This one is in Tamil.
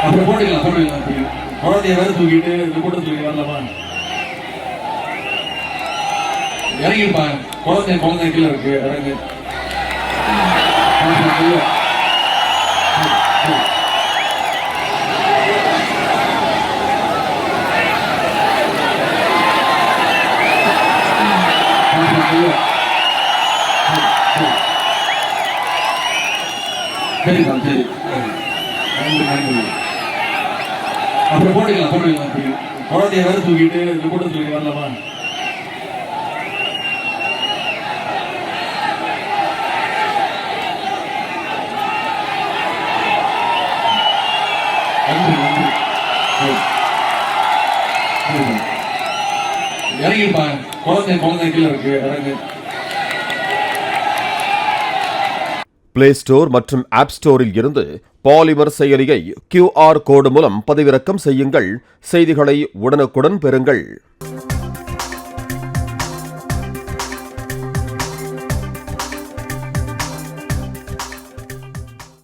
அப்புறம் போட்டுக்கலாம். குழந்தைய வேற தூக்கிட்டு கூட்ட தூக்கி வரலாமா? இறங்கிப்பா. குழந்தை கீழே இருக்கு, இறங்கு. சரிப்பா, சரி. அப்புறம் போட்டுக்கலாம். குழந்தைய வேற தூக்கிட்டு கூட்ட தூக்கி வரலாமா? இறங்கிப்பா. குழந்தை கீழே இருக்கு, இறங்கு. பிளே ஸ்டோர் மற்றும் ஆப் ஸ்டோரில் இருந்து பாலிமர் செயலியை QR கோடு மூலம் பதிவிறக்கம் செய்யுங்கள். செய்திகளை உடனுக்குடன் பெறுங்கள்.